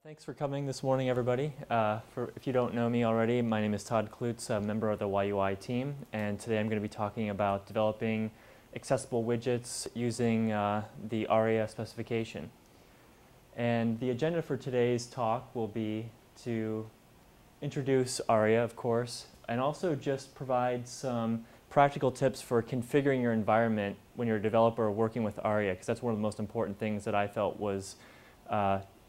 Thanks for coming this morning, everybody. If you don't know me already, my name is Todd Kloots, a member of the YUI team, and today I'm going to be talking about developing accessible widgets using the ARIA specification. And the agenda for today's talk will be to introduce ARIA, of course, and also just provide some practical tips for configuring your environment when you're a developer working with ARIA, because that's one of the most important things that I felt was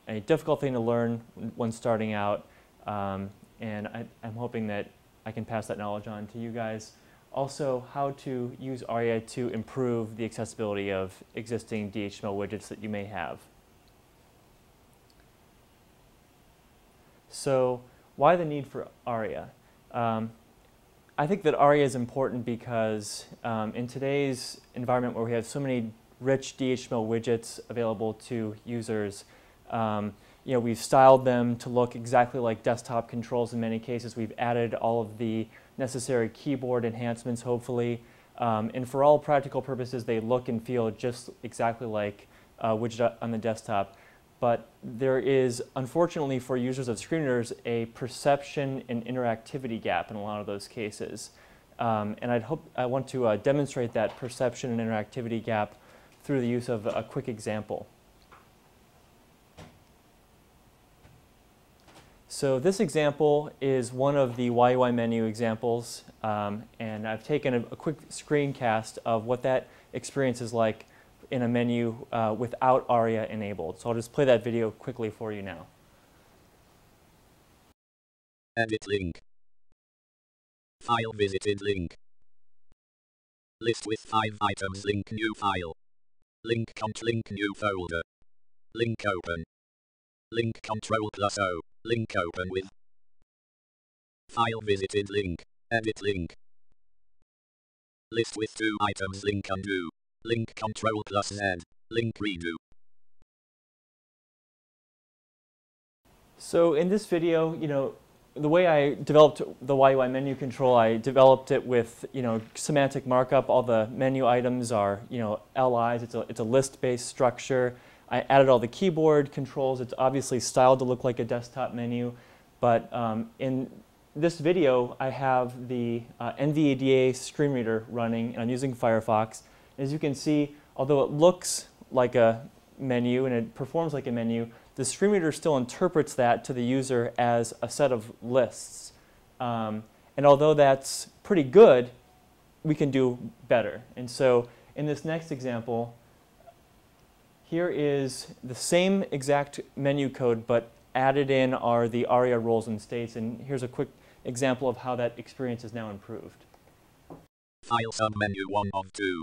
a difficult thing to learn when starting out, and I'm hoping that I can pass that knowledge on to you guys. Also, how to use ARIA to improve the accessibility of existing DHTML widgets that you may have. So, why the need for ARIA? I think that ARIA is important because in today's environment where we have so many rich DHTML widgets available to users, we've styled them to look exactly like desktop controls in many cases. We've added all of the necessary keyboard enhancements, hopefully. And for all practical purposes, they look and feel just exactly like a widget on the desktop. But there is, unfortunately for users of screen readers, a perception and interactivity gap in a lot of those cases. And I want to demonstrate that perception and interactivity gap through the use of a quick example. So this example is one of the YUI menu examples, and I've taken a quick screencast of what that experience is like in a menu without ARIA enabled. So I'll just play that video quickly for you now. Edit link. File visited link. List with 5 items link new file. Link cont link new folder. Link open. Link Ctrl plus O. Link open with. File visited link. Edit link. List with 2 items link undo. Link Ctrl plus Z. Link redo. So in this video, the way I developed the YUI menu control, I developed it with, semantic markup. All the menu items are, LIs. It's a list-based structure. I added all the keyboard controls. It's obviously styled to look like a desktop menu. But in this video, I have the NVDA screen reader running, and I'm using Firefox. As you can see, although it looks like a menu and it performs like a menu, the screen reader still interprets that to the user as a set of lists. And although that's pretty good, we can do better. And so in this next example, here is the same exact menu code, but added in are the ARIA roles and states. And here's a quick example of how that experience is now improved. File submenu 1 of 2.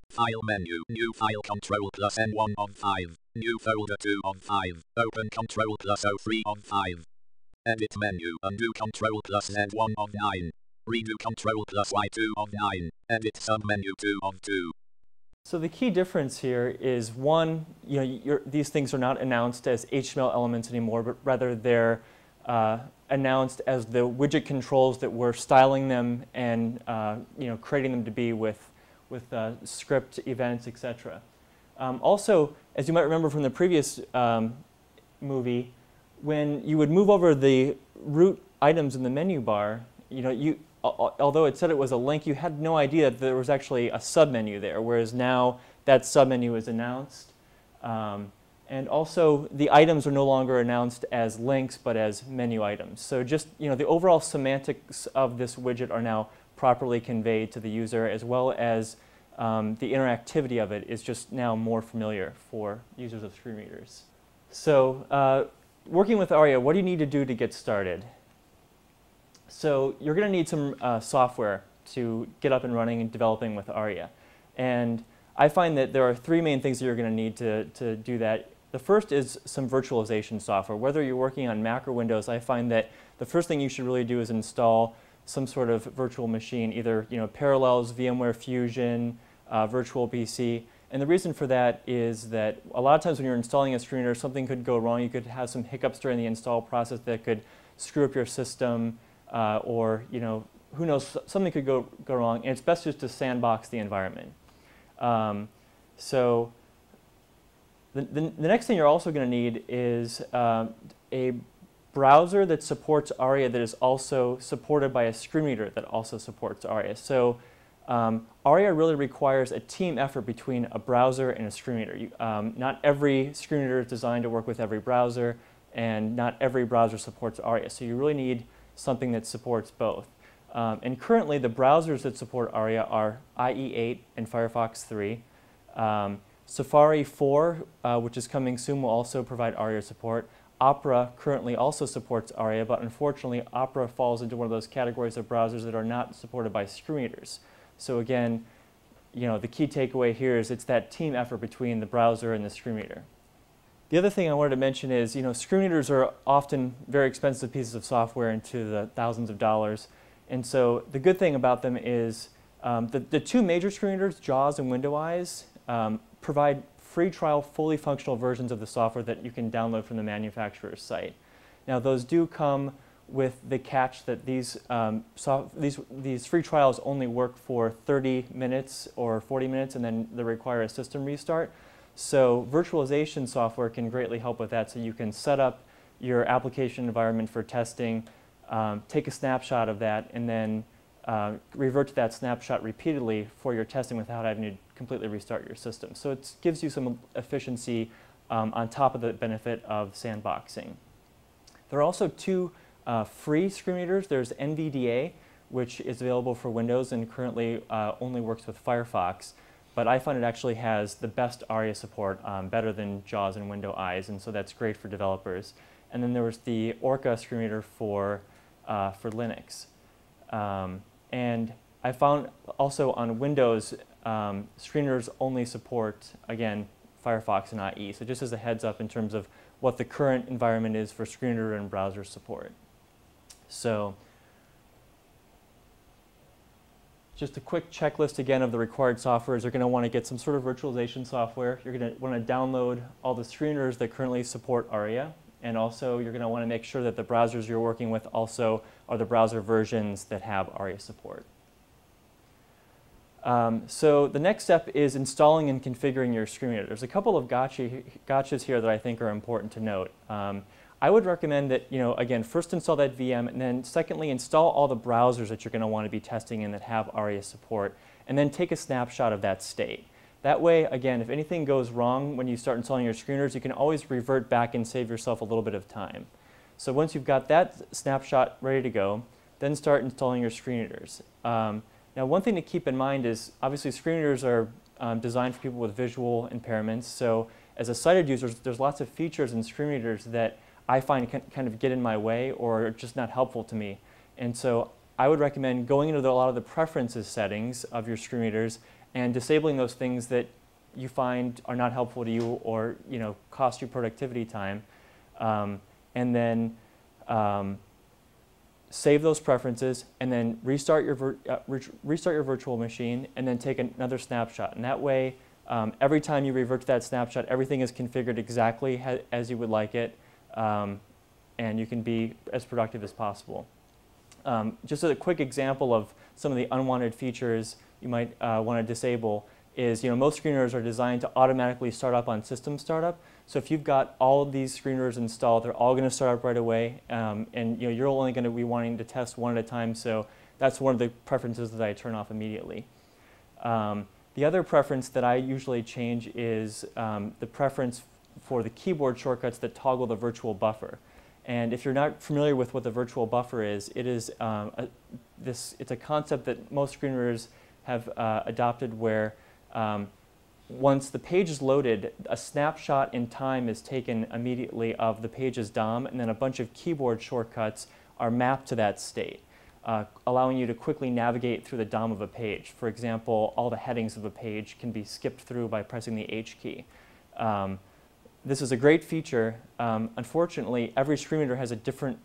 File menu, new file Ctrl plus N 1 of 5. New folder 2 of 5. Open Ctrl plus O 3 of 5. Edit menu, undo Ctrl plus Z 1 of 9. Redo Ctrl plus Y 2 of 9. Edit submenu 2 of 2. So the key difference here is, one, these things are not announced as HTML elements anymore, but rather they're announced as the widget controls that we're styling them and creating them to be with script events, etc. Also, as you might remember from the previous movie, when you would move over the root items in the menu bar, although it said it was a link, you had no idea that there was actually a submenu there, whereas now that submenu is announced. And also, the items are no longer announced as links, but as menu items. So just, the overall semantics of this widget are now properly conveyed to the user, as well as the interactivity of it is just now more familiar for users of screen readers. So working with ARIA, what do you need to do to get started? So you're going to need some software to get up and running and developing with ARIA. And I find that there are 3 main things that you're going to need to do that. The first is some virtualization software. Whether you're working on Mac or Windows, I find that the first thing you should really do is install some sort of virtual machine, either Parallels, VMware Fusion, Virtual PC. And the reason for that is that a lot of times when you're installing a screen reader, something could go wrong. You could have some hiccups during the install process that could screw up your system, or who knows, something could go wrong. And it's best just to sandbox the environment. So the next thing you're also going to need is a browser that supports ARIA that is also supported by a screen reader that also supports ARIA. So ARIA really requires a team effort between a browser and a screen reader. Not every screen reader is designed to work with every browser, and not every browser supports ARIA. So you really need something that supports both. And currently, the browsers that support ARIA are IE8 and Firefox 3. Safari 4, which is coming soon, will also provide ARIA support. Opera currently also supports ARIA, but unfortunately, Opera falls into one of those categories of browsers that are not supported by screen readers. So again, the key takeaway here is it's that team effort between the browser and the screen reader. The other thing I wanted to mention is, screen readers are often very expensive pieces of software into the thousands of dollars. And so the good thing about them is the two major screen readers, JAWS and Window Eyes, provide free trial, fully functional versions of the software that you can download from the manufacturer's site. Now, those do come with the catch that these free trials only work for 30 minutes or 40 minutes, and then they require a system restart. So virtualization software can greatly help with that, so you can set up your application environment for testing, take a snapshot of that, and then revert to that snapshot repeatedly for your testing without having to completely restart your system. So it gives you some efficiency on top of the benefit of sandboxing. There are also two free screen readers. There's NVDA, which is available for Windows and currently only works with Firefox. But I find it actually has the best ARIA support, better than JAWS and Window Eyes, and so that's great for developers. And then there was the Orca screen reader for Linux. And I found also on Windows, screen readers only support, again, Firefox and IE. So just as a heads up in terms of what the current environment is for screen reader and browser support. So just a quick checklist again of the required software is you're going to want to get some sort of virtualization software. You're going to want to download all the screen readers that currently support ARIA. And also you're going to want to make sure that the browsers you're working with also are the browser versions that have ARIA support. So the next step is installing and configuring your screen reader. There's a couple of gotchas here that I think are important to note. I would recommend that, again, first install that VM, and then secondly, install all the browsers that you're going to want to be testing in that have ARIA support, and then take a snapshot of that state. That way, again, if anything goes wrong when you start installing your screen readers, you can always revert back and save yourself a little bit of time. So once you've got that snapshot ready to go, then start installing your screen readers. Now, one thing to keep in mind is, obviously, screen readers are designed for people with visual impairments. So as a sighted user, there's lots of features in screen readers that I find kind of get in my way or are just not helpful to me. And so I would recommend going into a lot of the preferences settings of your screen readers and disabling those things that you find are not helpful to you or cost you productivity time. And then save those preferences, and then restart your virtual machine, and then take another snapshot. And that way, every time you revert to that snapshot, everything is configured exactly as you would like it, and you can be as productive as possible. Just as a quick example of some of the unwanted features you might want to disable is, most screen readers are designed to automatically start up on system startup. So if you've got all of these screen readers installed, they're all going to start up right away, and you're only going to be wanting to test one at a time. So that's one of the preferences that I turn off immediately. The other preference that I usually change is the preference for the keyboard shortcuts that toggle the virtual buffer. And if you're not familiar with what the virtual buffer is, it is it's a concept that most screen readers have adopted where once the page is loaded, a snapshot in time is taken immediately of the page's DOM, and then a bunch of keyboard shortcuts are mapped to that state, allowing you to quickly navigate through the DOM of a page. For example, all the headings of a page can be skipped through by pressing the H key. This is a great feature. Unfortunately, every screen reader has a different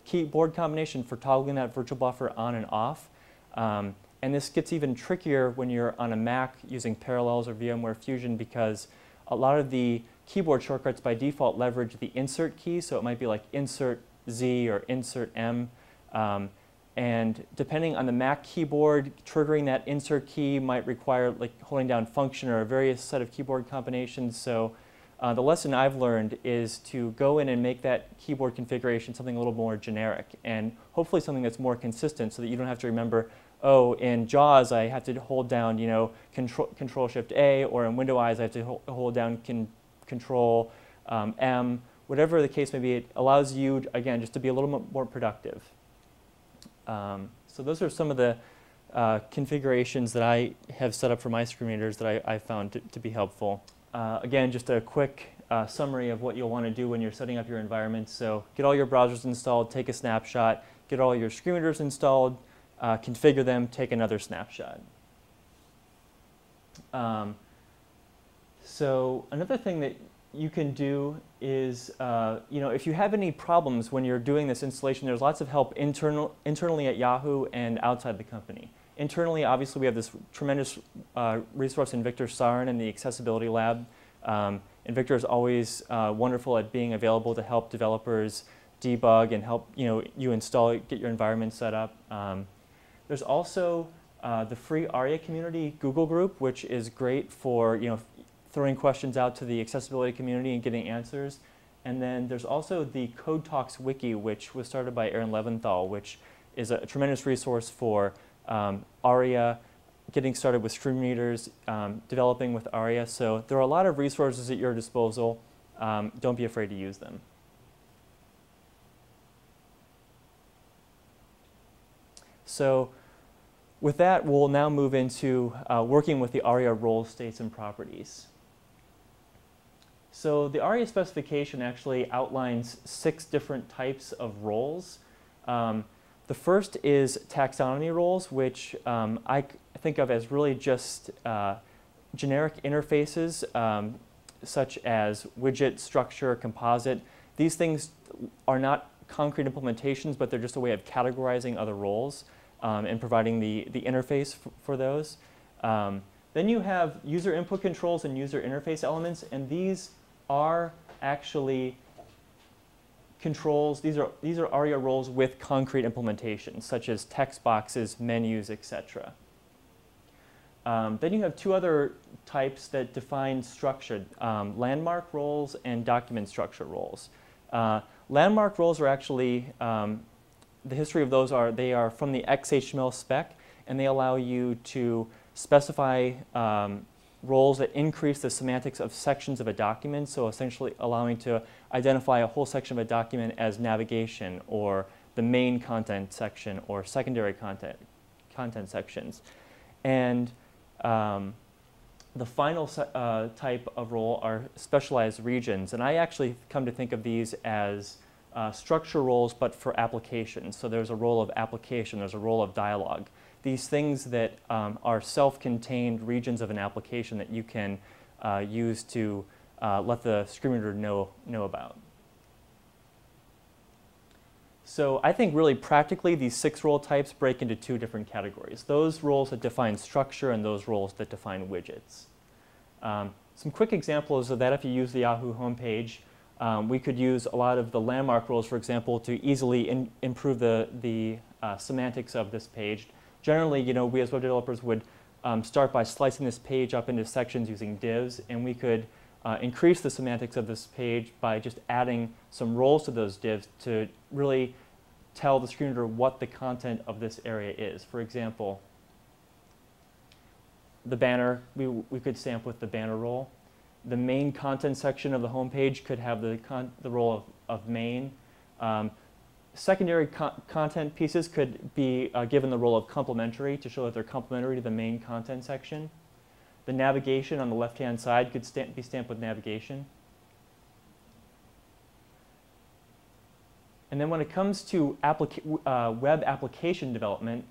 keyboard combination for toggling that virtual buffer on and off. And this gets even trickier when you're on a Mac using Parallels or VMware Fusion, because a lot of the keyboard shortcuts by default leverage the insert key. So it might be like insert Z or insert M. And depending on the Mac keyboard, triggering that insert key might require like holding down function or a various set of keyboard combinations. So The lesson I've learned is to go in and make that keyboard configuration something a little more generic and hopefully something that's more consistent so that you don't have to remember, oh, in JAWS I have to hold down, you know, Control Shift A, or in Window Eyes I have to hold down Control M. Whatever the case may be, it allows you, again, just to be a little more productive. So those are some of the configurations that I have set up for my screen readers that I found to be helpful. Again, just a quick summary of what you'll want to do when you're setting up your environment. So get all your browsers installed, take a snapshot, get all your screen readers installed, configure them, take another snapshot. So another thing that you can do is, you know, if you have any problems when you're doing this installation, there's lots of help internally at Yahoo and outside the company. Internally, obviously, we have this tremendous resource in Victor Sarin in the Accessibility Lab. And Victor is always wonderful at being available to help developers debug and help you install, get your environment set up. There's also the free ARIA community Google group, which is great for throwing questions out to the accessibility community and getting answers. And then there's also the Code Talks wiki, which was started by Aaron Leventhal, which is a tremendous resource for ARIA, getting started with screen readers, developing with ARIA. So there are a lot of resources at your disposal. Don't be afraid to use them. So with that, we'll now move into working with the ARIA role states and properties. So the ARIA specification actually outlines 6 different types of roles. The first is taxonomy roles, which I think of as really just generic interfaces such as widget, structure, composite. These things are not concrete implementations, but they're just a way of categorizing other roles and providing the interface for those. Then you have user input controls and user interface elements, and these are actually controls. These are ARIA roles with concrete implementations, such as text boxes, menus, etc. Then you have 2 other types that define structure, landmark roles and document structure roles. Landmark roles are actually, the history of those are, they are from the XHTML spec, and they allow you to specify roles that increase the semantics of sections of a document, so essentially allowing to identify a whole section of a document as navigation, or the main content section, or secondary content sections. And the final type of role are specialized regions, and I actually come to think of these as structure roles, but for applications. So there's a role of application, there's a role of dialogue. These things that are self-contained regions of an application that you can use to let the screen reader know about. So I think really practically these 6 role types break into 2 different categories. Those roles that define structure and those roles that define widgets. Some quick examples of that: if you use the Yahoo homepage, we could use a lot of the landmark roles, for example, to easily improve the semantics of this page. Generally, we as web developers would start by slicing this page up into sections using divs, and we could increase the semantics of this page by just adding some roles to those divs to really tell the screen reader what the content of this area is. For example, the banner, we could stamp with the banner role. The main content section of the home page could have the role of main. Secondary content pieces could be given the role of complementary to show that they're complementary to the main content section. The navigation on the left-hand side could be stamped with navigation. And then when it comes to web application development,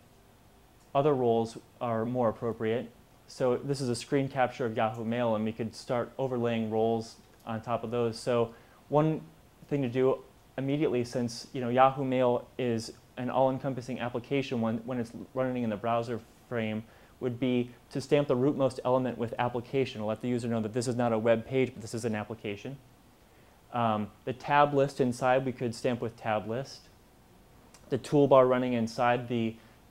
other roles are more appropriate. So this is a screen capture of Yahoo Mail, and we could start overlaying roles on top of those. So one thing to do immediately, since Yahoo Mail is an all-encompassing application when it's running in the browser frame, would be to stamp the rootmost element with application to let the user know that this is not a web page, but this is an application. The tab list inside we could stamp with tab list. The toolbar running inside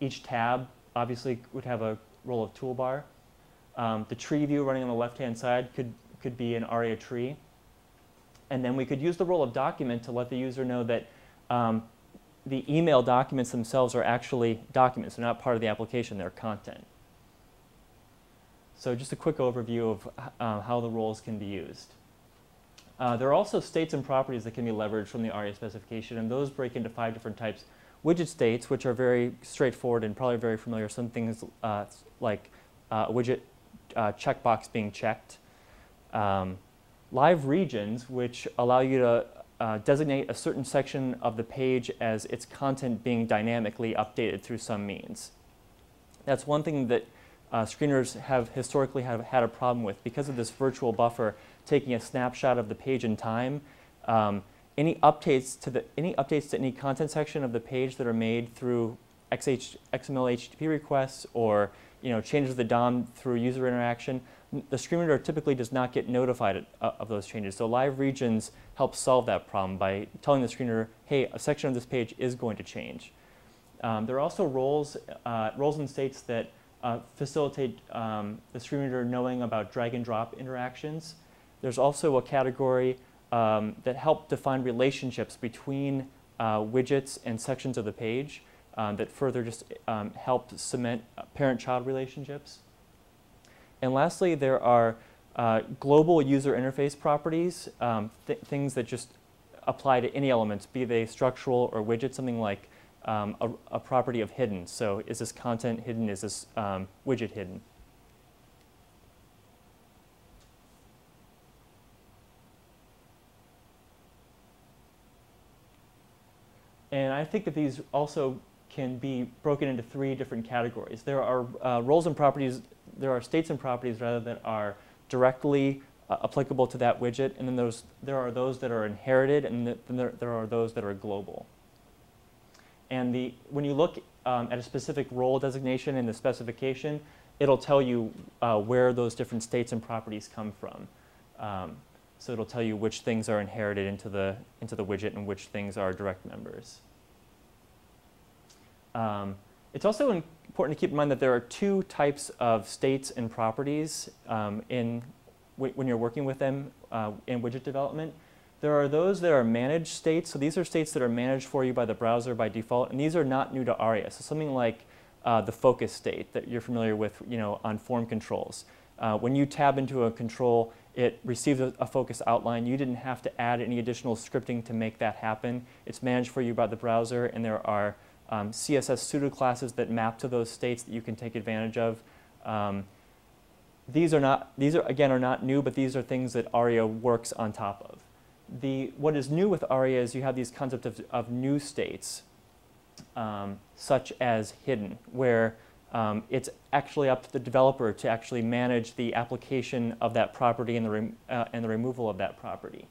each tab obviously would have a role of toolbar. The tree view running on the left-hand side could be an ARIA tree. And then we could use the role of document to let the user know that the email documents themselves are actually documents. They're not part of the application. They're content. So just a quick overview of how the roles can be used. There are also states and properties that can be leveraged from the ARIA specification, and those break into 5 different types. Widget states, which are very straightforward and probably very familiar, some things like a widget checkbox being checked. Live regions, which allow you to designate a certain section of the page as its content being dynamically updated through some means. That's one thing that screeners have historically had a problem with. Because of this virtual buffer taking a snapshot of the page in time, any updates to any content section of the page that are made through XML HTTP requests or changes to the DOM through user interaction, the screen reader typically does not get notified of those changes. So live regions help solve that problem by telling the screen reader, hey, a section of this page is going to change. There are also roles and states that facilitate the screen reader knowing about drag and drop interactions. There's also a category that help define relationships between widgets and sections of the page that further just help cement parent-child relationships. And lastly, there are global user interface properties, things that just apply to any elements, be they structural or widget, something like a property of hidden. So is this content hidden? Is this widget hidden? And I think that these also can be broken into 3 different categories. There are roles and properties, there are states and properties rather that are directly applicable to that widget, and then there are those that are inherited, and then there are those that are global. And when you look at a specific role designation in the specification, it'll tell you where those different states and properties come from. So it'll tell you which things are inherited into the widget and which things are direct members. It's also important to keep in mind that there are 2 types of states and properties when you're working with them in widget development. There are those that are managed states. So these are states that are managed for you by the browser by default, and these are not new to ARIA. So something like the focus state that you're familiar with on form controls. When you tab into a control, it receives a focus outline. You didn't have to add any additional scripting to make that happen. It's managed for you by the browser, and there are CSS pseudoclasses that map to those states that you can take advantage of. These are not new, but these are things that ARIA works on top of. What is new with ARIA is you have these concepts of new states, such as hidden, where it's actually up to the developer to actually manage the application of that property and the removal of that property.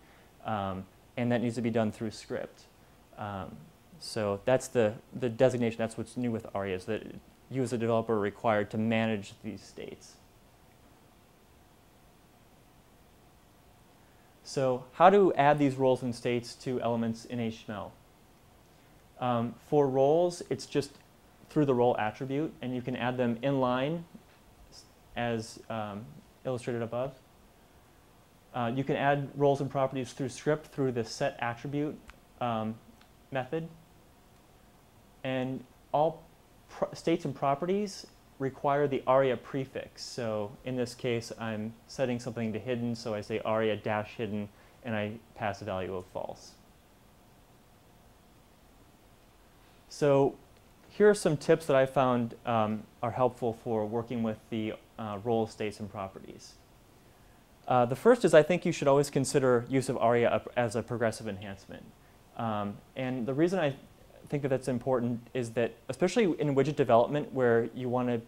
And that needs to be done through script. So that's the designation. That's what's new with ARIA, is that you as a developer are required to manage these states. So how to add these roles and states to elements in HTML? For roles, it's just through the role attribute, and you can add them inline as illustrated above. You can add roles and properties through script through the set attribute method. And all states and properties require the ARIA prefix. So in this case, I'm setting something to hidden, so I say ARIA-hidden, and I pass a value of false. So here are some tips that I found are helpful for working with the role states and properties. The first is I think you should always consider use of ARIA as a progressive enhancement. And the reason I think that that's important is that, especially in widget development where you want to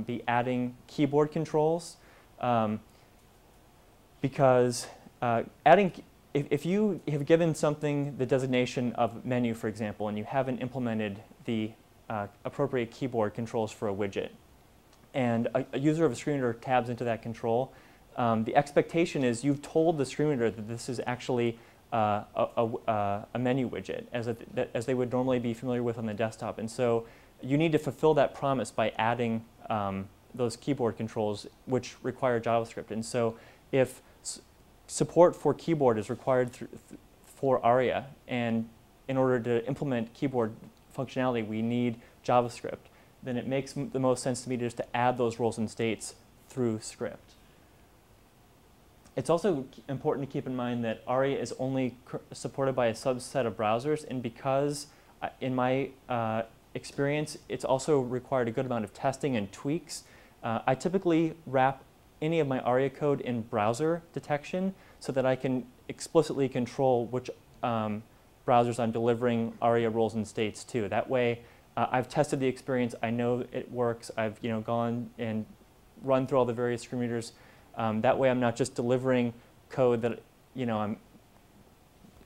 be adding keyboard controls, because if you have given something the designation of menu, for example, and you haven't implemented the appropriate keyboard controls for a widget, and a user of a screen reader tabs into that control, the expectation is you've told the screen reader that this is actually a menu widget, as they would normally be familiar with on the desktop. And so you need to fulfill that promise by adding those keyboard controls which require JavaScript. And so if support for keyboard is required for ARIA, and in order to implement keyboard functionality, we need JavaScript. Then it makes the most sense to me just to add those roles and states through script. It's also important to keep in mind that ARIA is only supported by a subset of browsers, and because in my experience, it's also required a good amount of testing and tweaks. I typically wrap any of my ARIA code in browser detection so that I can explicitly control which browsers I'm delivering ARIA roles and states to. That way, I've tested the experience. I know it works. I've gone and run through all the various screen readers. That way, I'm not just delivering code that I'm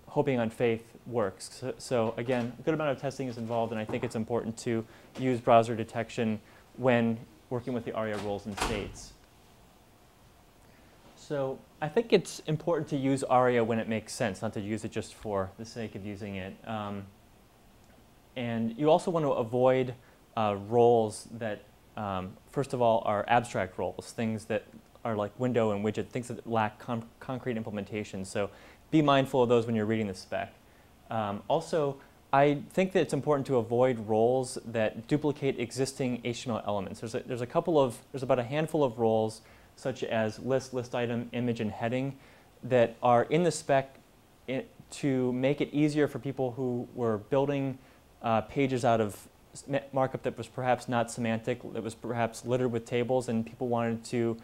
hoping on faith works. So again, a good amount of testing is involved, and I think it's important to use browser detection when working with the ARIA roles and states. So I think it's important to use ARIA when it makes sense, not to use it just for the sake of using it. And you also want to avoid roles that, first of all, are abstract roles, things that are like window and widget, things that lack concrete implementation. So be mindful of those when you're reading the spec. Also, I think that it's important to avoid roles that duplicate existing HTML elements. There's about a handful of roles, such as list, list item, image, and heading, that are in the spec to make it easier for people who were building pages out of markup that was perhaps not semantic, that was perhaps littered with tables, and people wanted to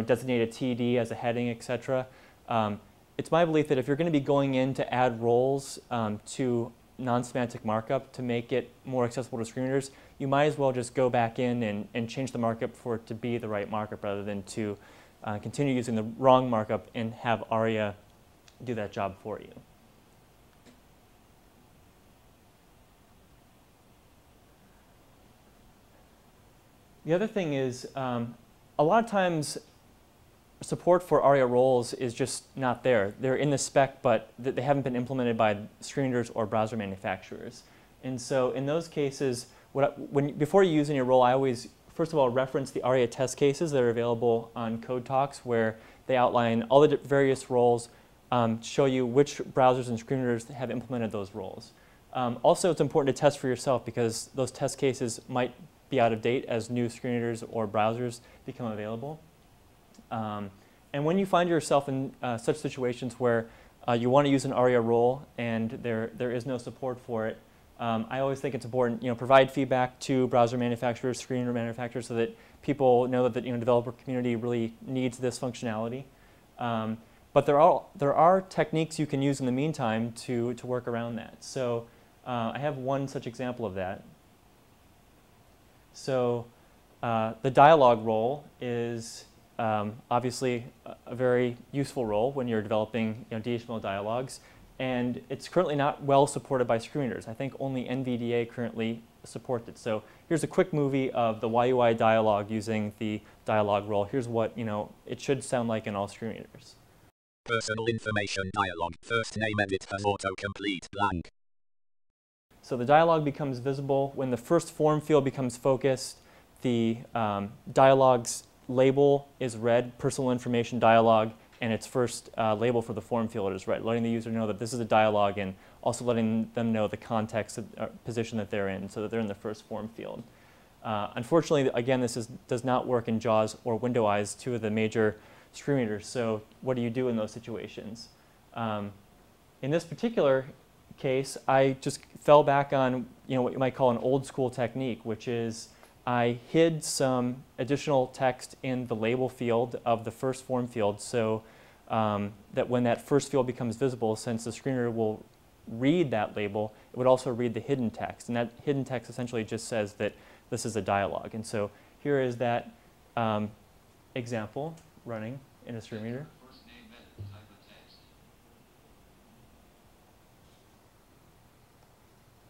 designate a TD as a heading, etc. It's my belief that if you're going to be going in to add roles to non-semantic markup to make it more accessible to screen readers, you might as well just go back in and change the markup for it to be the right markup rather than to continue using the wrong markup and have ARIA do that job for you. The other thing is, a lot of times support for ARIA roles is just not there. They're in the spec, but they haven't been implemented by screen readers or browser manufacturers. And so in those cases, before you use any role, I always, first of all, reference the ARIA test cases that are available on Code Talks, where they outline all the various roles, show you which browsers and screen readers have implemented those roles. Also, it's important to test for yourself because those test cases might be out of date as new screen readers or browsers become available. And when you find yourself in such situations where you want to use an ARIA role and there is no support for it, I always think it's important, provide feedback to browser manufacturers, screen reader manufacturers, so that people know that the developer community really needs this functionality. But there are techniques you can use in the meantime to work around that. So I have one such example of that. So the dialog role is obviously a very useful role when you're developing DHTML dialogues, and it's currently not well supported by screen readers. I think only NVDA currently supports it. So here's a quick movie of the YUI dialog using the dialog role. Here's what it should sound like in all screen readers. Personal information dialog. First name edit has autocomplete blank. So the dialog becomes visible when the first form field becomes focused. The dialog's label is red, personal information dialog, and its first label for the form field is red, letting the user know that this is a dialog and also letting them know the context position that they're in, so that they're in the first form field. Unfortunately, again, this does not work in JAWS or Window Eyes, two of the major screen readers. So what do you do in those situations? In this particular case, I just fell back on what you might call an old school technique, which is I hid some additional text in the label field of the first form field so that when that first field becomes visible, since the screen reader will read that label, it would also read the hidden text. And that hidden text essentially just says that this is a dialog. And so here is that example running in a screen reader.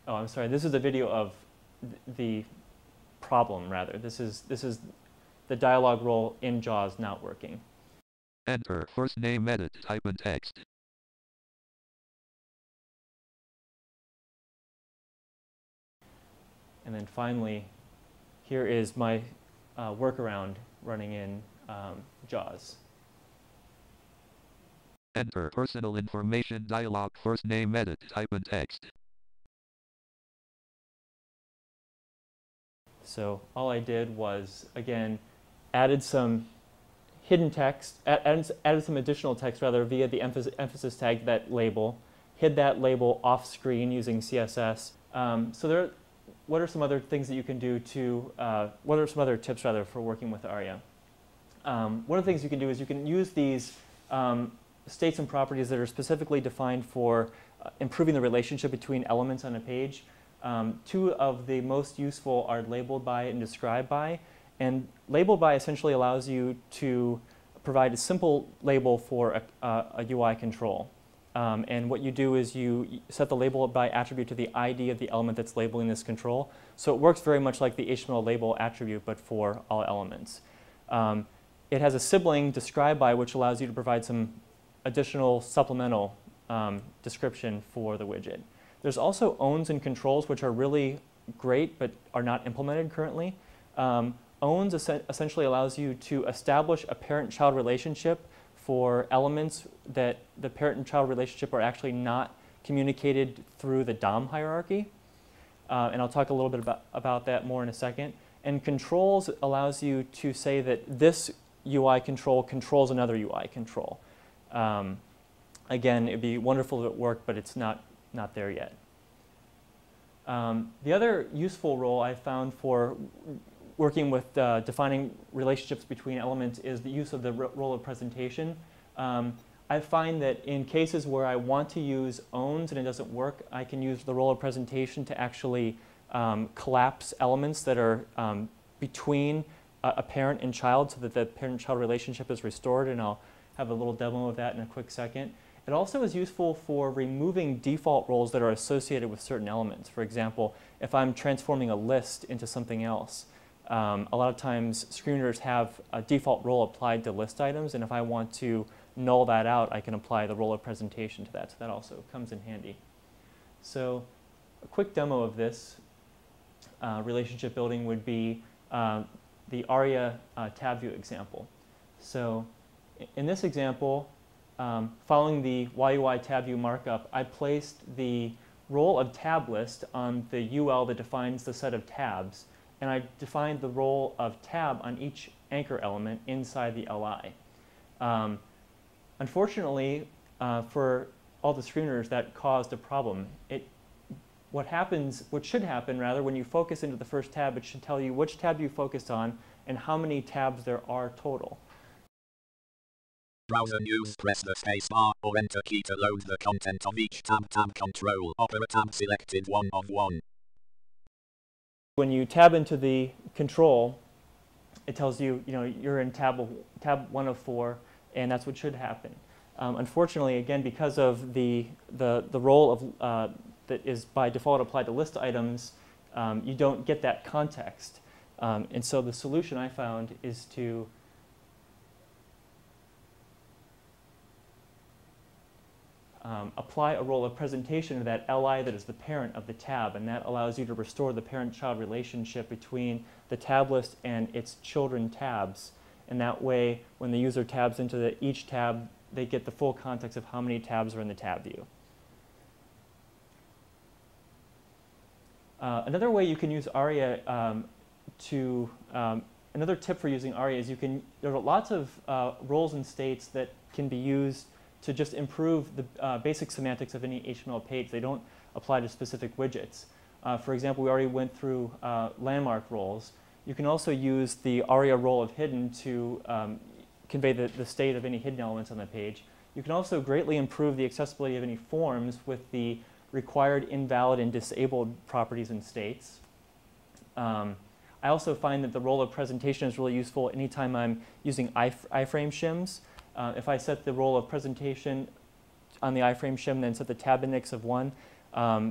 Oh, I'm sorry. This is a video of the problem, rather. This is the dialog role in JAWS not working. Enter first name edit type in text. And then finally, here is my workaround running in JAWS. Enter personal information dialog. First name edit. Type in text. So all I did was, again, added some hidden text, added some additional text rather via the emphasis tag, that label, hid that label off screen using CSS. What are some other things that you can do to, what are some other tips rather for working with ARIA? One of the things you can do is you can use these states and properties that are specifically defined for improving the relationship between elements on a page. Two of the most useful are labeled by and described by. And labeled by essentially allows you to provide a simple label for a UI control. And what you do is you set the label by attribute to the ID of the element that's labeling this control. So it works very much like the HTML label attribute, but for all elements. It has a sibling described by, which allows you to provide some additional supplemental description for the widget. There's also owns and controls, which are really great but are not implemented currently. Owns essentially allows you to establish a parent-child relationship for elements that the parent and child relationship are actually not communicated through the DOM hierarchy. And I'll talk a little bit about that more in a second. And controls allows you to say that this UI control controls another UI control. Again, it'd be wonderful if it worked, but it's not there yet. The other useful role I found for working with defining relationships between elements is the use of the role of presentation. I find that in cases where I want to use owns and it doesn't work, I can use the role of presentation to actually collapse elements that are between a parent and child so that the parent-child relationship is restored, and I'll have a little demo of that in a quick second. It also is useful for removing default roles that are associated with certain elements. For example, if I'm transforming a list into something else, a lot of times screen readers have a default role applied to list items, and if I want to null that out, I can apply the role of presentation to that. So that also comes in handy. So a quick demo of this relationship building would be the ARIA tab view example. So in this example, following the YUI tab view markup, I placed the role of tab list on the UL that defines the set of tabs, and I defined the role of tab on each anchor element inside the LI. Unfortunately, for all the screen readers, that caused a problem. What should happen rather, when you focus into the first tab, it should tell you which tab you focused on and how many tabs there are total. Browser news, press the spacebar or enter key to load the content of each tab. Tab control, Opera tab selected 1 of 1. When you tab into the control, it tells you, you're in tab 1 of 4, and that's what should happen. Unfortunately, again, because of the role of that is by default applied to list items, you don't get that context. And so the solution I found is to apply a role of presentation to that LI that is the parent of the tab, and that allows you to restore the parent-child relationship between the tab list and its children tabs. And that way, when the user tabs into each tab, they get the full context of how many tabs are in the tab view. Another way you can use ARIA another tip for using ARIA is there are lots of roles and states that can be used to just improve the basic semantics of any HTML page. They don't apply to specific widgets. For example, we already went through landmark roles. You can also use the ARIA role of hidden to convey the state of any hidden elements on the page. You can also greatly improve the accessibility of any forms with the required invalid and disabled properties and states. I also find that the role of presentation is really useful anytime I'm using iframe shims. If I set the role of presentation on the iframe shim, then set the tab index of 1,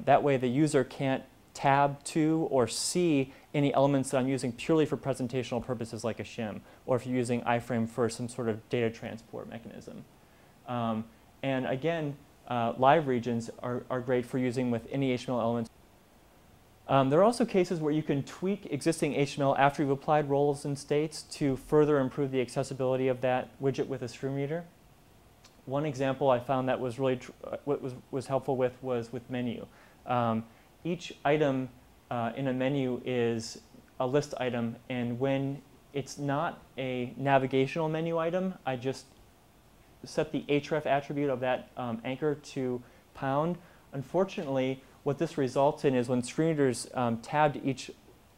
that way the user can't tab to or see any elements that I'm using purely for presentational purposes like a shim, or if you're using iframe for some sort of data transport mechanism. And again, live regions are great for using with any HTML elements. There are also cases where you can tweak existing HTML after you've applied roles and states to further improve the accessibility of that widget with a screen reader. One example I found that was really what was helpful was with menu. Each item in a menu is a list item, and when it's not a navigational menu item, I just set the href attribute of that anchor to pound. Unfortunately, what this results in is when screen readers tab to each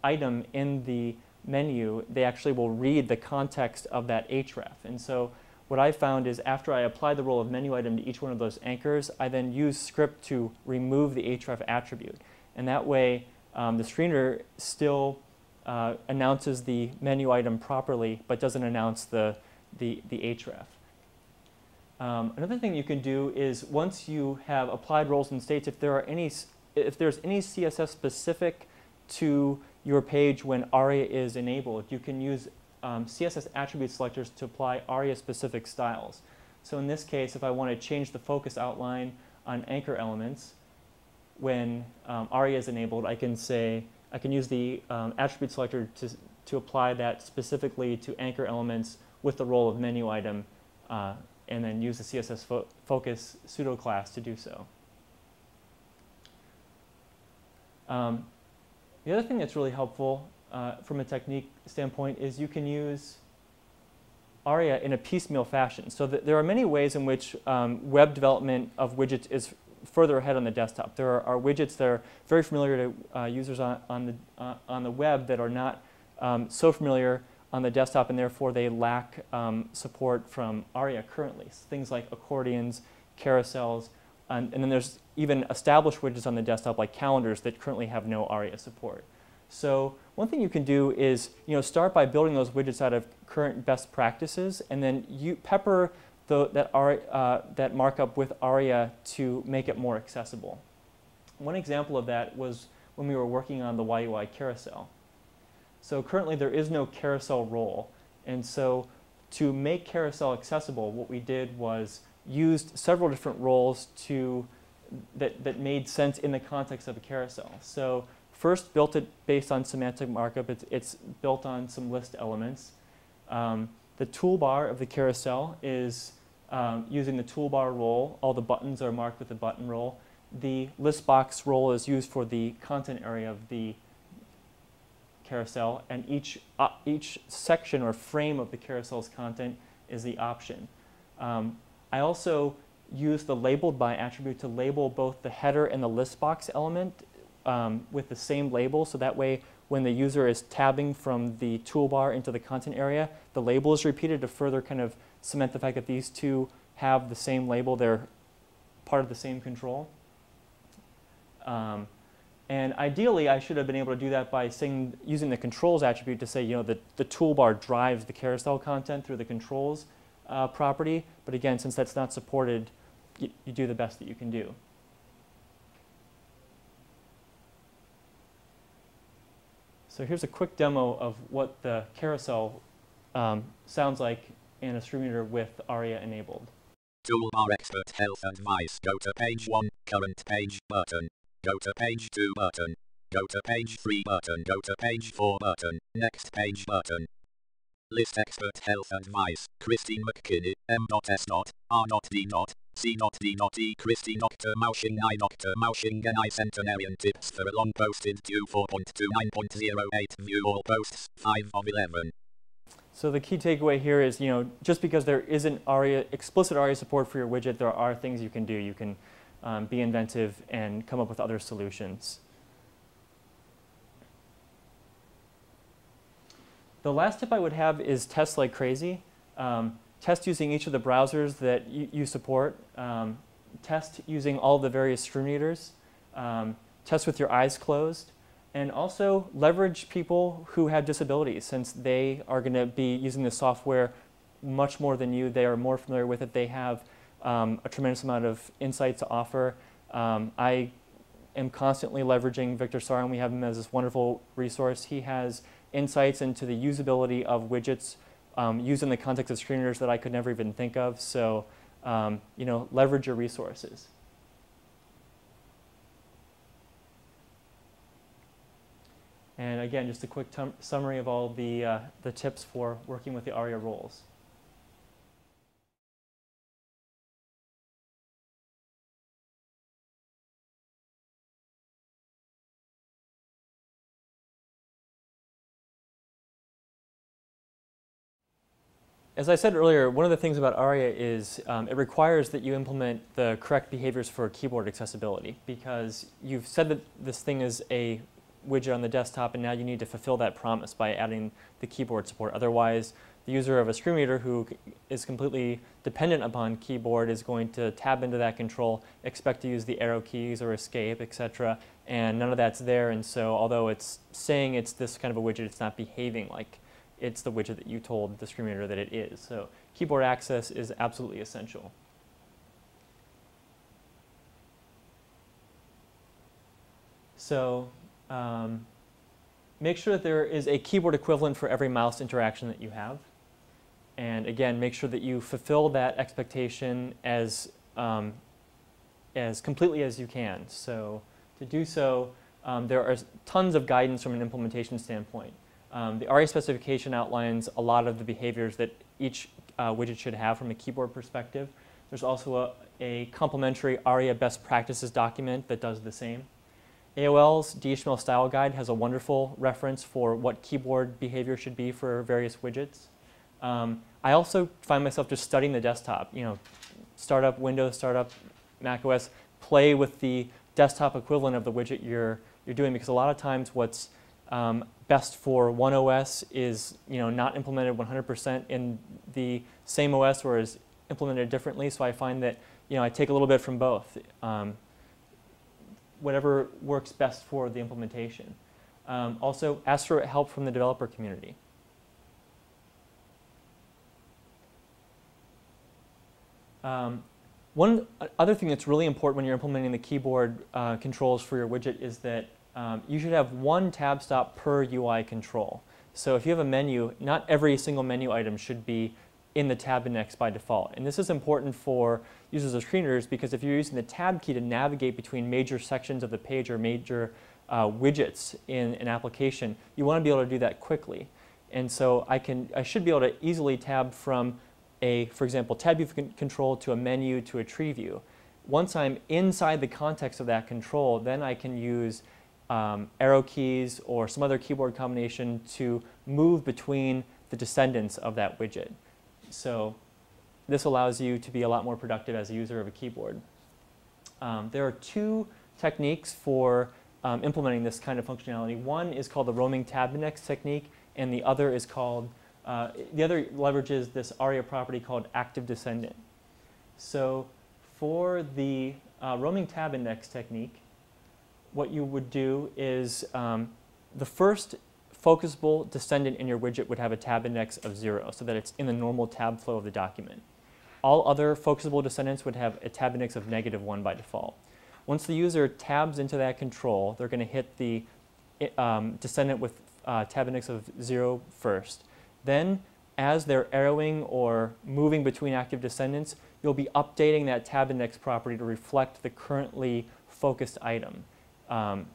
item in the menu, they actually will read the context of that href. And so what I found is after I apply the role of menu item to each one of those anchors, I then use script to remove the href attribute. And that way, the screen reader still announces the menu item properly, but doesn't announce the href. Another thing you can do is once you have applied roles and states, if there's any CSS specific to your page when ARIA is enabled, you can use CSS attribute selectors to apply ARIA specific styles. So in this case, if I want to change the focus outline on anchor elements when ARIA is enabled, I can use the attribute selector to apply that specifically to anchor elements with the role of menu item, and then use the CSS focus pseudo class to do so. The other thing that's really helpful from a technique standpoint is you can use ARIA in a piecemeal fashion. So there are many ways in which web development of widgets is further ahead on the desktop. There are widgets that are very familiar to users on the web that are not so familiar on the desktop, and therefore they lack support from ARIA currently. So things like accordions, carousels, and then there's even established widgets on the desktop like calendars that currently have no ARIA support. So one thing you can do is start by building those widgets out of current best practices, and then you pepper that markup with ARIA to make it more accessible. One example of that was when we were working on the YUI carousel. So currently there is no carousel role, and so to make carousel accessible, what we did was used several different roles that made sense in the context of a carousel. So first built it based on semantic markup. It's built on some list elements. The toolbar of the carousel is using the toolbar role. All the buttons are marked with the button role. The list box role is used for the content area of the carousel, and each section or frame of the carousel's content is the option. I also use the labeled by attribute to label both the header and the list box element with the same label, so that way when the user is tabbing from the toolbar into the content area, the label is repeated to further kind of cement the fact that these two have the same label, they're part of the same control. And ideally, I should have been able to do that by using the controls attribute to say, the toolbar drives the carousel content through the controls property. But again, since that's not supported, you do the best that you can do. So here's a quick demo of what the carousel sounds like in a screen reader with ARIA enabled. Toolbar expert health advice. Go to page 1, current page button. Go to page 2 button. Go to page 3 button. Go to page 4 button. Next page button. List expert health advice. Christine McKinney. M.S. R.D. C.D. Christy Dr. Mausching I. Dr. Mausching and I. Centenarian tips for a long posted to 4.29.08. View all posts 5 of 11. So the key takeaway here is, just because there isn't explicit ARIA support for your widget, there are things you can do. You can be inventive and come up with other solutions. The last tip I would have is test like crazy. Test using each of the browsers that you support. Test using all the various screen readers. Test with your eyes closed. And also leverage people who have disabilities, since they are going to be using the software much more than you. They are more familiar with it. They have a tremendous amount of insight to offer. I am constantly leveraging Victor Saran. We have him as this wonderful resource. He has insights into the usability of widgets used in the context of screen readers that I could never even think of. So, leverage your resources. And again, just a quick summary of all the tips for working with the ARIA roles. as I said earlier, one of the things about ARIA is it requires that you implement the correct behaviors for keyboard accessibility, because you've said that this thing is a widget on the desktop, and now you need to fulfill that promise by adding the keyboard support. Otherwise, the user of a screen reader who is completely dependent upon keyboard is going to tab into that control, expect to use the arrow keys or escape, etc., and none of that's there. And so although it's saying it's this kind of a widget, it's not behaving like it's the widget that you told the screen reader that it is. So keyboard access is absolutely essential. So make sure that there is a keyboard equivalent for every mouse interaction that you have. And again, make sure that you fulfill that expectation as completely as you can. So to do so, there are tons of guidance from an implementation standpoint. The ARIA specification outlines a lot of the behaviors that each widget should have from a keyboard perspective. There's also a complementary ARIA best practices document that does the same. AOL's DHML style guide has a wonderful reference for what keyboard behavior should be for various widgets. I also find myself just studying the desktop. You know, start up Windows, start up macOS, play with the desktop equivalent of the widget you're doing, because a lot of times what's best for one OS is not implemented 100% in the same OS, or is implemented differently. So I find that I take a little bit from both. Whatever works best for the implementation. Also, ask for help from the developer community. One other thing that's really important when you're implementing the keyboard controls for your widget is that you should have one tab stop per UI control. So if you have a menu, not every single menu item should be in the tab index by default. And this is important for users of screen readers, because if you're using the tab key to navigate between major sections of the page or major widgets in an application, you want to be able to do that quickly. And so I should be able to easily tab from for example, tab view control to a menu to a tree view. Once I'm inside the context of that control, then I can use arrow keys or some other keyboard combination to move between the descendants of that widget. So this allows you to be a lot more productive as a user of a keyboard. There are two techniques for implementing this kind of functionality. One is called the roaming tab index technique, and the other is called, the other leverages this ARIA property called active descendant. So for the roaming tab index technique, what you would do is the first focusable descendant in your widget would have a tab index of 0, so that it's in the normal tab flow of the document. All other focusable descendants would have a tab index of -1 by default. Once the user tabs into that control, they're going to hit the descendant with tab index of 0 first. Then, as they're arrowing or moving between active descendants, you'll be updating that tab index property to reflect the currently focused item.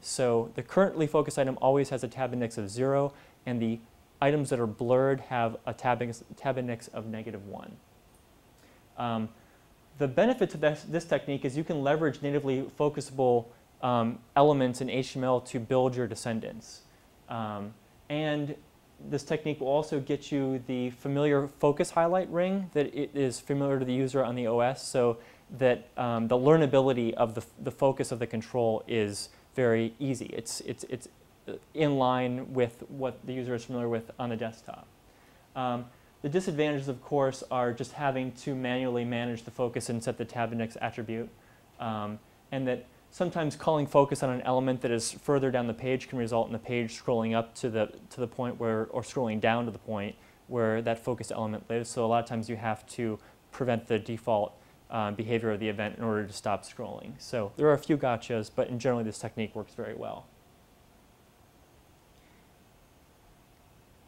So the currently focused item always has a tab index of 0, and the items that are blurred have a tab index of -1. The benefit to this technique is you can leverage natively focusable elements in HTML to build your descendants. And this technique will also get you the familiar focus highlight ring that it is familiar to the user on the OS, so that the learnability of the focus of the control is very easy. It's in line with what the user is familiar with on the desktop. The disadvantages, of course, are just having to manually manage the focus and set the tab index attribute, and that sometimes calling focus on an element that is further down the page can result in the page scrolling up to the point where, or scrolling down to the point where that focused element lives. So a lot of times you have to prevent the default behavior of the event in order to stop scrolling. So there are a few gotchas, but in general this technique works very well.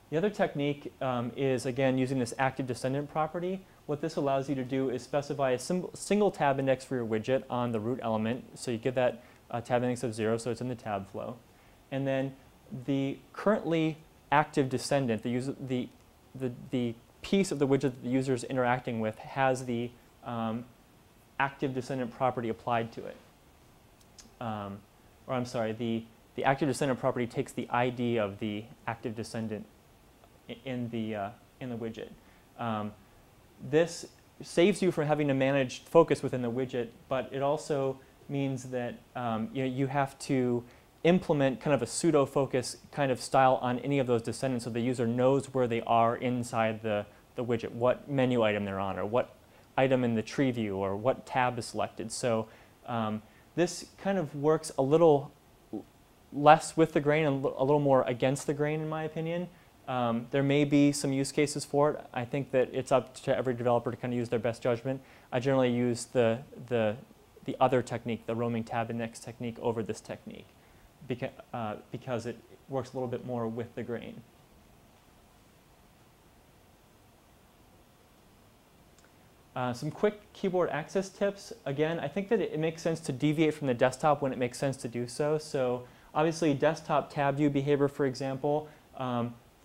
The other technique is, again, using this active descendant property. What this allows you to do is specify a single tab index for your widget on the root element. So you give that tab index of 0, so it's in the tab flow. And then the currently active descendant, the piece of the widget that the user is interacting with, has the active descendant property applied to it. Or I'm sorry, the active descendant property takes the ID of the active descendant in the widget. This saves you from having to manage focus within the widget, but it also means that you have to implement kind of a pseudo-focus kind of style on any of those descendants so the user knows where they are inside the widget, what menu item they're on, or what item in the tree view, or what tab is selected. So this kind of works a little less with the grain and a little more against the grain, in my opinion. There may be some use cases for it. I think that it's up to every developer to kind of use their best judgment. I generally use the other technique, the roaming tab index technique, over this technique because it works a little bit more with the grain. Some quick keyboard access tips. Again, I think that it makes sense to deviate from the desktop when it makes sense to do so. So obviously desktop tab view behavior, for example,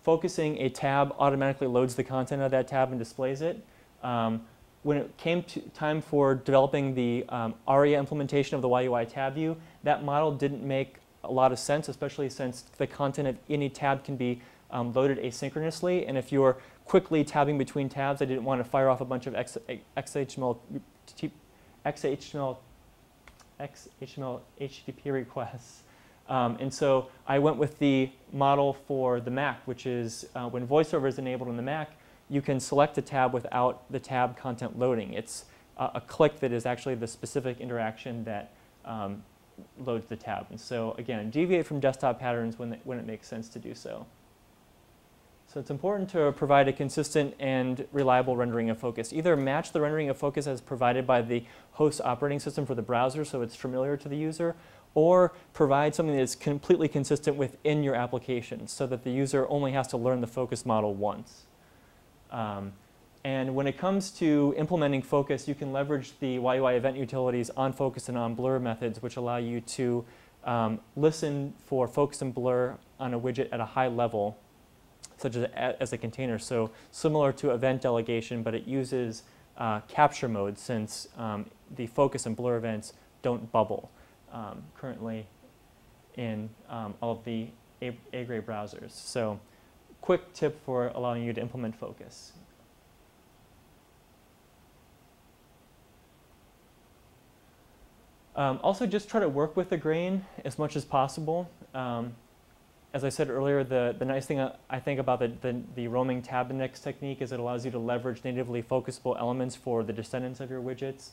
focusing a tab automatically loads the content of that tab and displays it. When it came to time for developing the ARIA implementation of the YUI tab view, that model didn't make a lot of sense, especially since the content of any tab can be loaded asynchronously. And if you're quickly tabbing between tabs, I didn't want to fire off a bunch of XHTML HTTP requests. And so I went with the model for the Mac, which is when VoiceOver is enabled on the Mac, you can select a tab without the tab content loading. It's a click that is actually the specific interaction that loads the tab. And so again, deviate from desktop patterns when it makes sense to do so. So it's important to provide a consistent and reliable rendering of focus. Either match the rendering of focus as provided by the host operating system for the browser so it's familiar to the user, or provide something that is completely consistent within your application so that the user only has to learn the focus model once. And when it comes to implementing focus, you can leverage the YUI event utilities on focus and on blur methods, which allow you to listen for focus and blur on a widget at a high level, such as a container. So similar to event delegation, but it uses capture mode since the focus and blur events don't bubble currently in all of the A-grade browsers. So quick tip for allowing you to implement focus. Also, just try to work with the grain as much as possible. As I said earlier, the nice thing I think about the roaming tab index technique is it allows you to leverage natively focusable elements for the descendants of your widgets.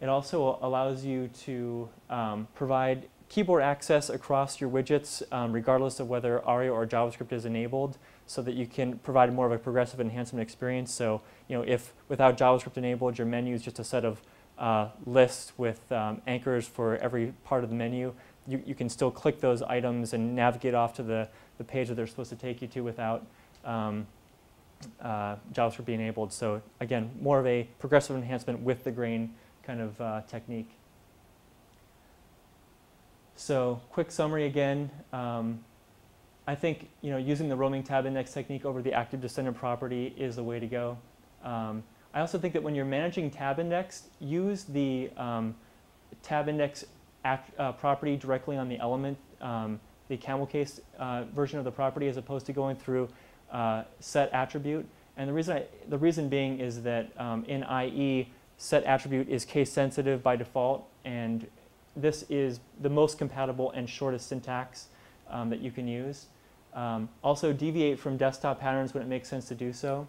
It also allows you to provide keyboard access across your widgets regardless of whether ARIA or JavaScript is enabled, so that you can provide more of a progressive enhancement experience. So if without JavaScript enabled, your menu is just a set of lists with anchors for every part of the menu, you can still click those items and navigate off to the page that they're supposed to take you to without JavaScript being enabled. So again, more of a progressive enhancement with the grain kind of technique. So quick summary again. I think using the roaming tab index technique over the active descendant property is the way to go. I also think that when you're managing tab index, use the tab index property directly on the element, the camel case version of the property, as opposed to going through set attribute. And the reason being is that in IE, set attribute is case sensitive by default, and this is the most compatible and shortest syntax that you can use. Also, deviate from desktop patterns when it makes sense to do so.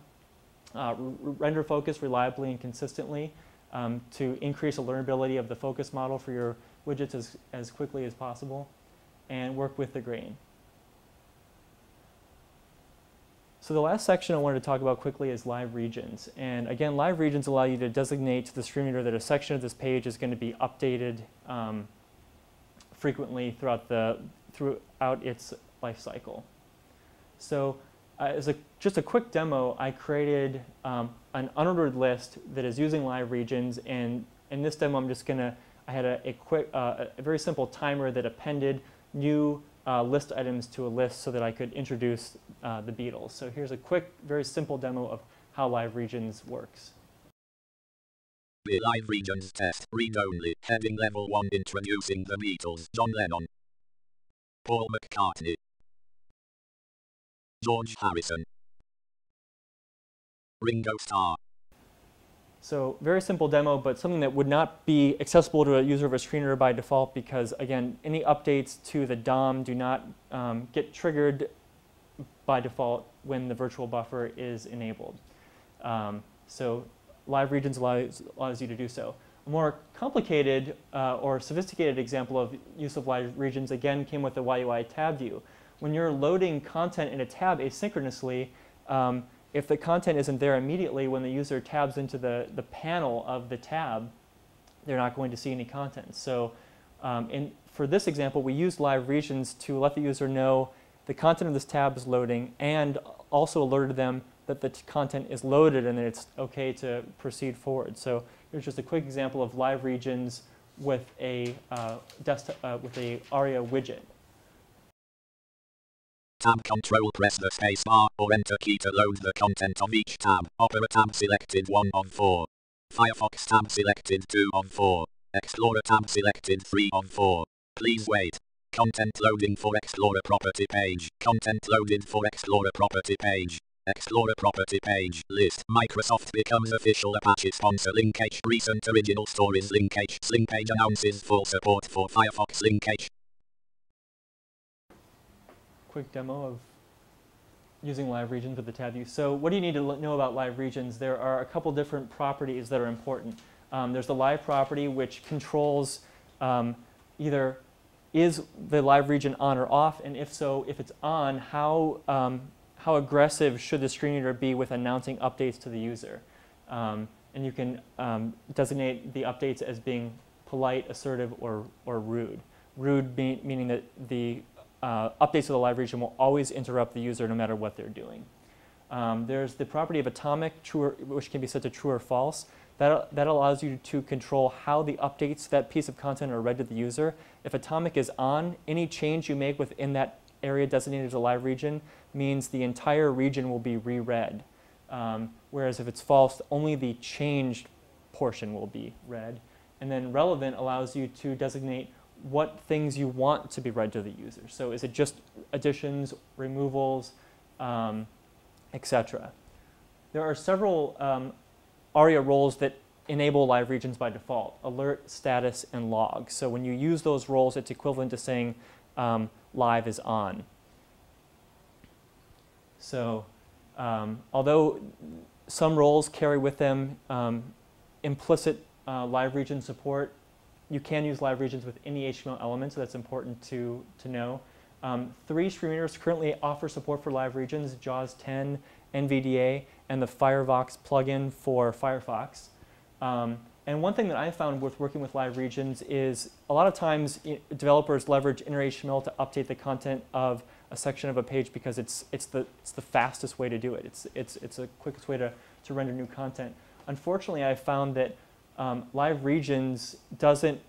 Render focus reliably and consistently to increase the learnability of the focus model for your widgets as quickly as possible, and work with the grain. So the last section I wanted to talk about quickly is live regions. And again, live regions allow you to designate to the screen reader that a section of this page is going to be updated frequently throughout its life cycle. So as just a quick demo, I created an unordered list that is using live regions, and in this demo I had a very simple timer that appended new list items to a list so that I could introduce the Beatles. So here's a quick, very simple demo of how live regions works. The live regions test, read only, heading level 1, introducing the Beatles, John Lennon, Paul McCartney, George Harrison, Ringo Starr. So very simple demo, but something that would not be accessible to a user of a screen reader by default because, again, any updates to the DOM do not get triggered by default when the virtual buffer is enabled. So live regions allows you to do so. A more complicated or sophisticated example of use of live regions, again, came with the YUI tab view. When you're loading content in a tab asynchronously, if the content isn't there immediately, when the user tabs into the panel of the tab, they're not going to see any content. So for this example, we used live regions to let the user know the content of this tab is loading and also alerted them that the content is loaded and that it's OK to proceed forward. So here's just a quick example of live regions with a ARIA widget. Tab control, press the spacebar or enter key to load the content of each tab. Opera tab selected 1 of 4. Firefox tab selected 2 of 4. Explorer tab selected 3 of 4. Please wait. Content loading for Explorer property page. Content loaded for Explorer property page. Explorer property page list. Microsoft becomes official Apache sponsor. Linkage. Recent original stories. Linkage. Link page announces full support for Firefox. Linkage. Quick demo of using live regions with the tab view. So what do you need to know about live regions? There are a couple different properties that are important. There's the live property, which controls either is the live region on or off, and if so, if it's on, how aggressive should the screen reader be with announcing updates to the user? And you can designate the updates as being polite, assertive, or rude. Rude meaning that the updates to the live region will always interrupt the user no matter what they're doing. There's the property of atomic, which can be set to true or false. That allows you to control how the updates to that piece of content are read to the user. If atomic is on, any change you make within that area designated as a live region means the entire region will be reread. Whereas if it's false, only the changed portion will be read. And then relevant allows you to designate what things you want to be read to the user. So is it just additions, removals, etc. There are several ARIA roles that enable live regions by default: alert, status, and log. So when you use those roles, it's equivalent to saying live is on. So although some roles carry with them implicit live region support, you can use live regions with any HTML element, so that's important to know. 3 screen readers currently offer support for live regions: JAWS 10, NVDA, and the Firefox plugin for Firefox. And one thing that I found with working with live regions is a lot of times developers leverage inner HTML to update the content of a section of a page because it's the fastest way to do it. It's the quickest way to render new content. Unfortunately, I found that live regions doesn't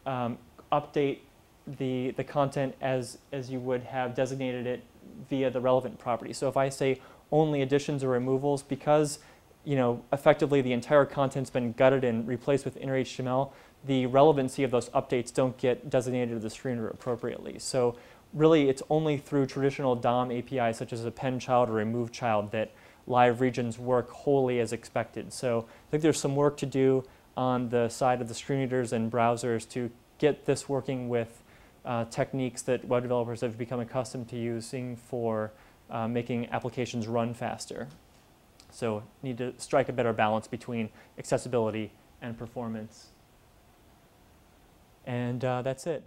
update the content as you would have designated it via the relevant property. So if I say only additions or removals, because effectively the entire content's been gutted and replaced with inner HTML, the relevancy of those updates don't get designated to the screen reader appropriately. So really it's only through traditional DOM APIs such as append child or remove child that live regions work wholly as expected. So I think there's some work to do on the side of the screen readers and browsers to get this working with techniques that web developers have become accustomed to using for making applications run faster. So need to strike a better balance between accessibility and performance. And that's it.